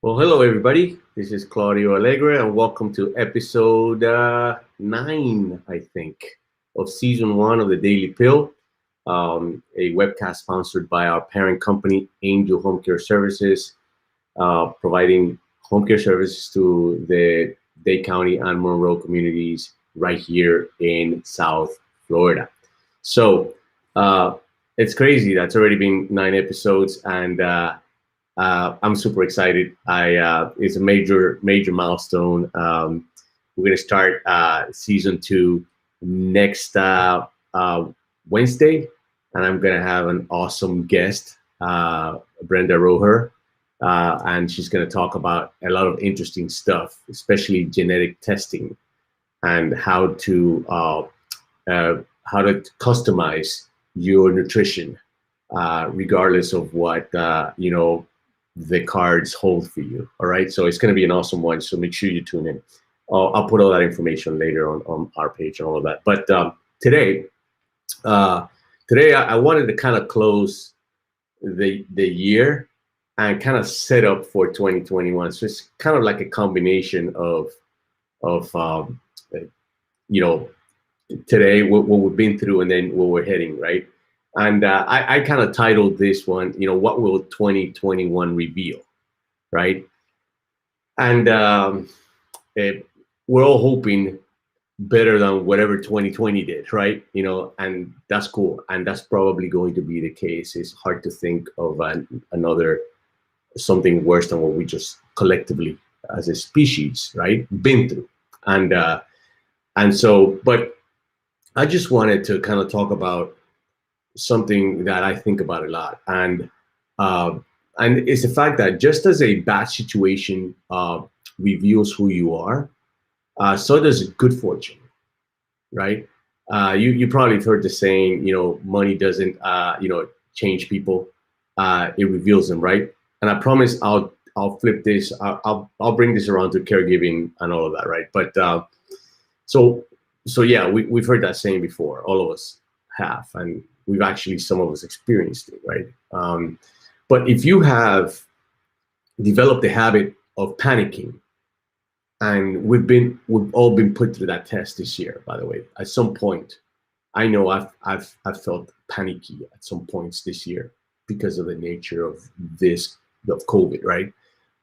Well, hello everybody. This is Claudio Alegre, and welcome to episode 9, I think, of season 1 of the Daily Pill, a webcast sponsored by our parent company, Angel Home Care Services, providing home care services to the Dade County and Monroe communities right here in South Florida. So it's crazy. That's already been 9 episodes, and I'm super excited. It's a major milestone. We're gonna start season 2 next Wednesday, and I'm gonna have an awesome guest, Brenda Roher, and she's gonna talk about a lot of interesting stuff, especially genetic testing and how to customize your nutrition, regardless of what the cards hold for you. All right. So it's going to be an awesome one. So make sure you tune in. I'll put all that information later on our page and all of that. But today, I wanted to kind of close the year and kind of set up for 2021. So it's kind of like a combination of you know today what we've been through and then where we're heading, right? And I kind of titled this one, what will 2021 reveal, right? And we're all hoping better than whatever 2020 did, right? And that's cool. And that's probably going to be the case. It's hard to think of another something worse than what we just collectively as a species, right, been through. And so, but I just wanted to kind of talk about something that I think about a lot, and it's the fact that just as a bad situation reveals who you are, so does good fortune, right? You probably heard the saying, money doesn't change people, it reveals them, right? And I promise I'll flip this, I'll bring this around to caregiving and all of that, right? But so yeah, we've heard that saying before, all of us have, and we've actually, some of us experienced it, right? But if you have developed the habit of panicking, and we've all been put through that test this year, by the way, at some point, I know I've felt panicky at some points this year because of the nature of COVID, right?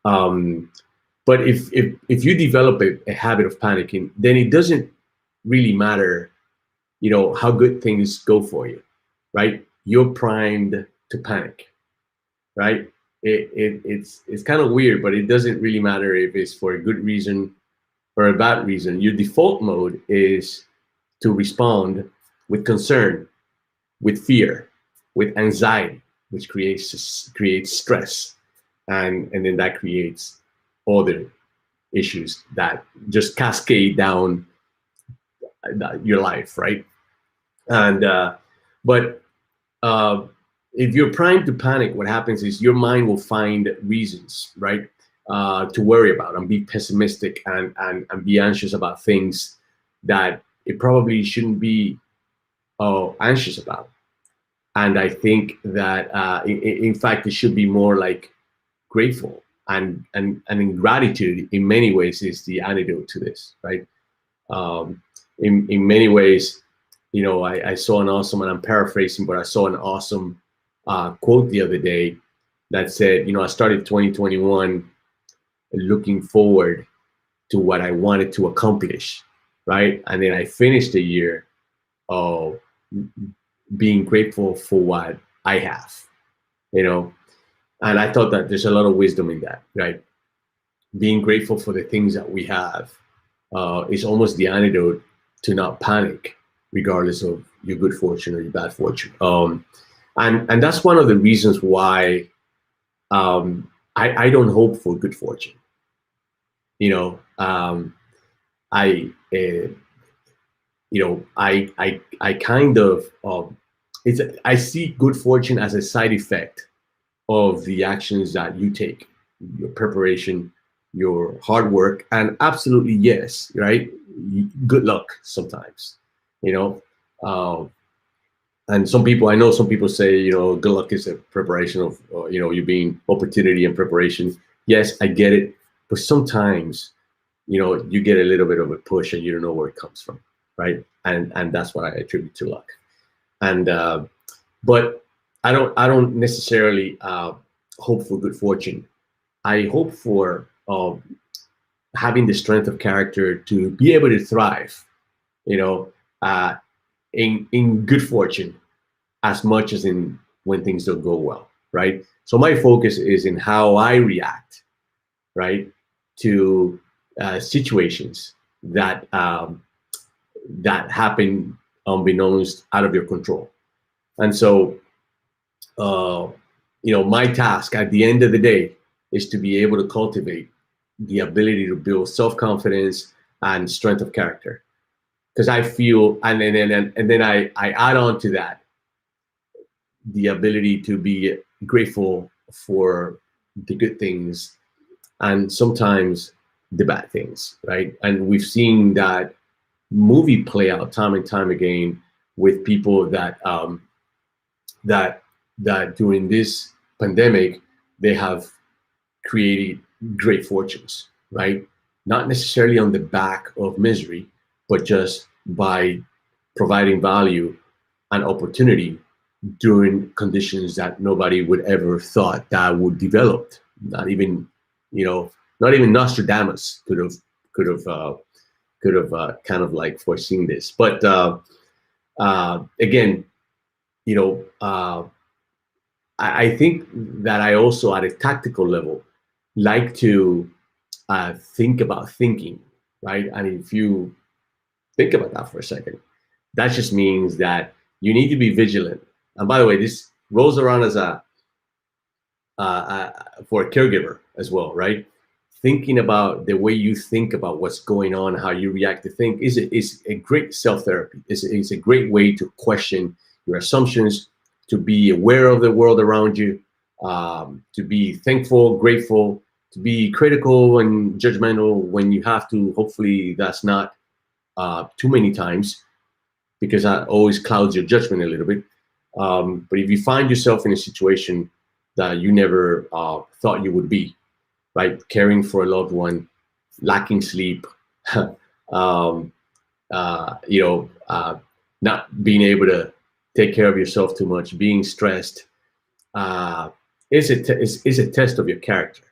But if you develop a habit of panicking, then it doesn't really matter, how good things go for you, right? You're primed to panic, right? It's kind of weird, but it doesn't really matter if it's for a good reason or a bad reason. Your default mode is to respond with concern, with fear, with anxiety, which creates stress, and then that creates other issues that just cascade down your life, right? And but if you're primed to panic, what happens is your mind will find reasons, right, to worry about and be pessimistic and be anxious about things that it probably shouldn't be anxious about. And I think that in fact it should be more like grateful, and in gratitude in many ways is the antidote to this, right? In many ways, I saw an awesome, and I'm paraphrasing, but I saw an awesome quote the other day that said, I started 2021 looking forward to what I wanted to accomplish, right? And then I finished the year being grateful for what I have, and I thought that there's a lot of wisdom in that, right? Being grateful for the things that we have is almost the antidote to not panic, regardless of your good fortune or your bad fortune. And that's one of the reasons why I don't hope for good fortune. I kind of I see good fortune as a side effect of the actions that you take, your preparation, your hard work, and absolutely yes, right? Good luck sometimes, and I know some people say, good luck is a preparation of, you being opportunity and preparation. Yes, I get it, but sometimes, you get a little bit of a push and you don't know where it comes from, right? And that's what I attribute to luck. And but I don't necessarily hope for good fortune. I hope for having the strength of character to be able to thrive, you know, uh, in good fortune as much as in when things don't go well, right? So my focus is in how I react, right, to situations that happen unbeknownst out of your control. And so, uh, my task at the end of the day is to be able to cultivate the ability to build self confidence and strength of character. Because I feel, and then I add on to that the ability to be grateful for the good things and sometimes the bad things, right? And we've seen that movie play out time and time again with people that that during this pandemic they have created great fortunes, right? Not necessarily on the back of misery, but just by providing value and opportunity during conditions that nobody would ever thought that would develop. Not even, not even Nostradamus could have kind of like foreseen this. But again, you know, uh, I think that I also, at a tactical level, like to think about thinking, right? And if you think about that for a second, that just means that you need to be vigilant. And by the way, this rolls around as for a caregiver as well, right? Thinking about the way you think about what's going on, how you react to things is a great self-therapy. It's a great way to question your assumptions, to be aware of the world around you, to be thankful, grateful, to be critical and judgmental when you have to. Hopefully that's not too many times, because that always clouds your judgment a little bit. But if you find yourself in a situation that you never thought you would be, right? Caring for a loved one, lacking sleep, um, not being able to take care of yourself too much, being stressed, is a test of your character,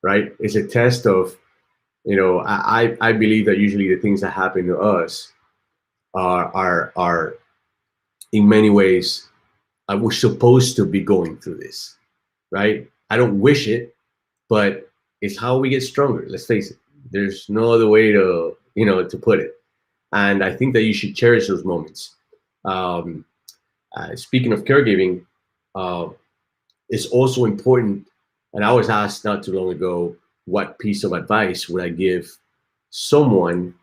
right? It's a test of, I believe that usually the things that happen to us are in many ways, we're supposed to be going through this, right? I don't wish it, but it's how we get stronger. Let's face it. There's no other way to put it. And I think that you should cherish those moments. Speaking of caregiving, uh, it's also important. And I was asked not too long ago, what piece of advice would I give someone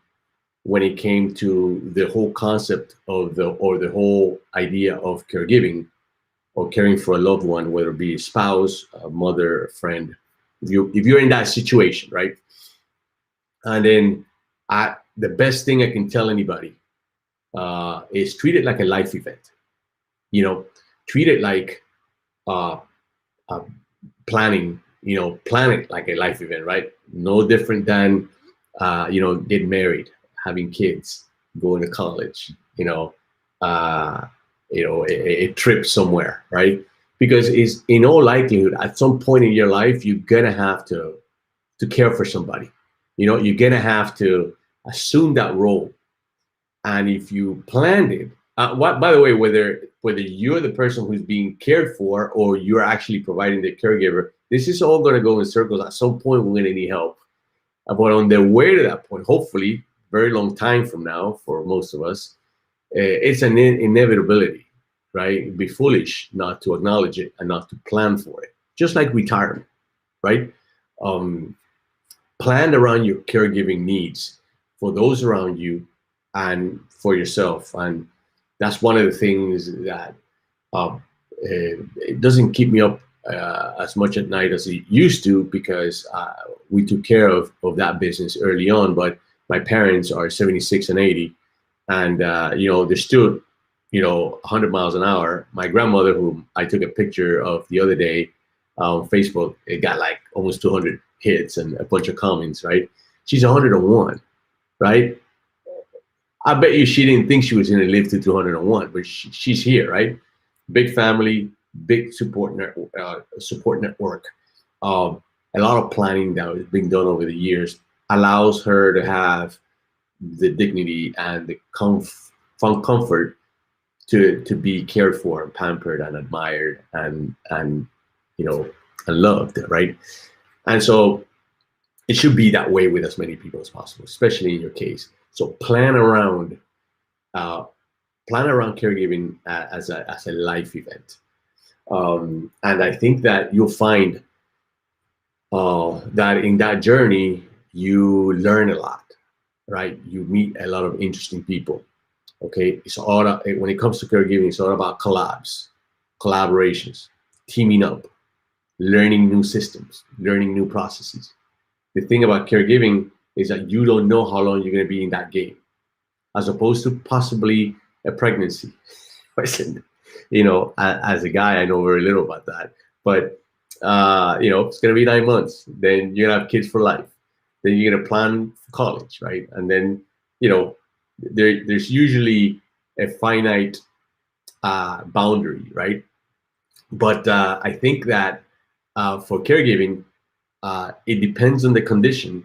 when it came to the whole concept of the whole idea of caregiving or caring for a loved one, whether it be a spouse, a mother, a friend. If you're in that situation, right? And then the best thing I can tell anybody is treat it like a life event. Treat it like uh, uh, planning. Plan it like a life event, right? No different than getting married, having kids, going to college. Uh, a trip somewhere, right? Because it's in all likelihood at some point in your life you're gonna have to care for somebody. You're gonna have to assume that role. And if you planned it, by the way, whether you're the person who's being cared for or you're actually providing the caregiver, this is all going to go in circles. At some point, we're going to need help. But on the way to that point, hopefully, very long time from now, for most of us, it's an inevitability, right? It'd be foolish not to acknowledge it and not to plan for it. Just like retirement, right? Plan around your caregiving needs for those around you and for yourself. And that's one of the things that it doesn't keep me up as much at night as it used to, because we took care of that business early on. But my parents are 76 and 80, and they're still 100 miles an hour. My grandmother, whom I took a picture of the other day, on Facebook. It got like almost 200 hits and a bunch of comments, right? She's 101, right? I bet you she didn't think she was going to live to 201, but she's here, right? Big family, big support network. A lot of planning that was being done over the years allows her to have the dignity and the comfort to be cared for and pampered and admired and you know and loved, right? And so it should be that way with as many people as possible, especially in your case. So uh, plan around caregiving as a life event, and I think that you'll find that in that journey you learn a lot, right? You meet a lot of interesting people. Okay, it's all when it comes to caregiving, it's all about collaborations, teaming up, learning new systems, learning new processes. The thing about caregiving is that you don't know how long you're going to be in that game, as opposed to possibly a pregnancy. As a guy, I know very little about that, but it's going to be 9 months. Then you're going to have kids for life. Then you're going to plan for college, right? And then, there's usually a finite boundary, right? But I think that for caregiving, it depends on the condition,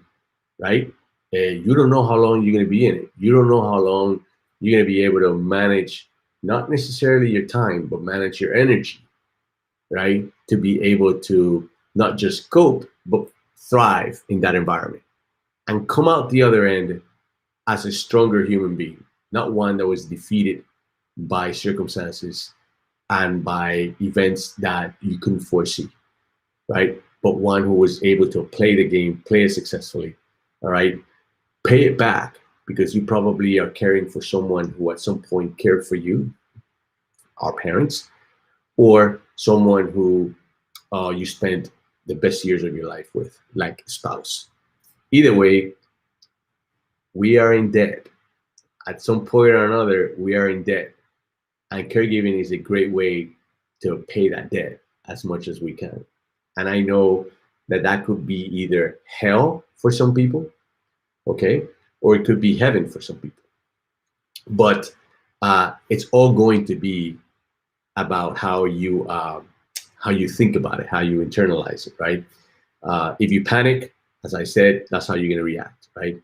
right? You don't know how long you're going to be in it. You don't know how long you're going to be able to manage, not necessarily your time, but manage your energy, right? To be able to not just cope, but thrive in that environment and come out the other end as a stronger human being, not one that was defeated by circumstances and by events that you couldn't foresee, right? But one who was able to play the game, play it successfully, all right? Pay it back, because you probably are caring for someone who at some point cared for you, our parents, or someone who you spent the best years of your life with, like a spouse. Either way, we are in debt. At some point or another, we are in debt. And caregiving is a great way to pay that debt as much as we can. And I know that that could be either hell for some people, okay, or it could be heaven for some people. But it's all going to be about how you think about it, how you internalize it, right? If you panic, as I said, that's how you're going to react, right?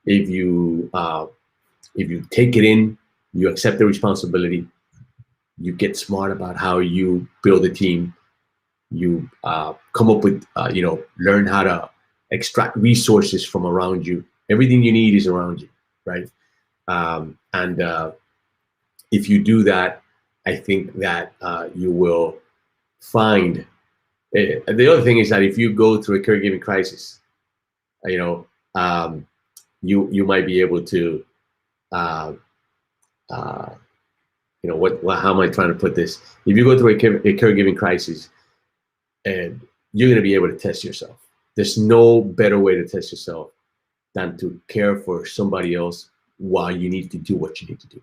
If you take it in, you accept the responsibility, you get smart about how you build a team, you come up with, learn how to extract resources from around you. Everything you need is around you, right? And if you do that, I think that you will find. The other thing is that if you go through a caregiving crisis, you might be able to, how am I trying to put this? If you go through a caregiving crisis, and you're going to be able to test yourself. There's no better way to test yourself than to care for somebody else while you need to do what you need to do.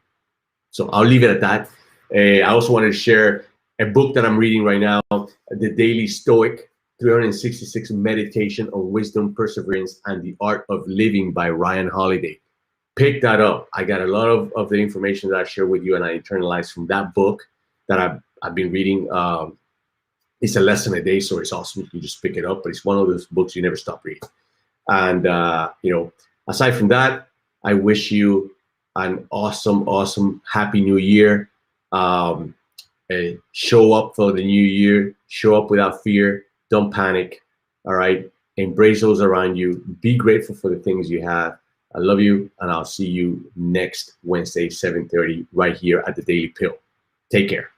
So I'll leave it at that. I also wanted to share a book that I'm reading right now, The Daily Stoic, 366 Meditation on Wisdom, Perseverance, and the Art of Living by Ryan Holiday. Pick that up. I got a lot of the information that I share with you and I internalized from that book that I've been reading. It's a lesson a day, so it's awesome. You can just pick it up, but it's one of those books you never stop reading. And, aside from that, I wish you an awesome, happy new year. Show up for the new year. Show up without fear. Don't panic. All right. Embrace those around you. Be grateful for the things you have. I love you, and I'll see you next Wednesday, 7:30, right here at the Daily Pill. Take care.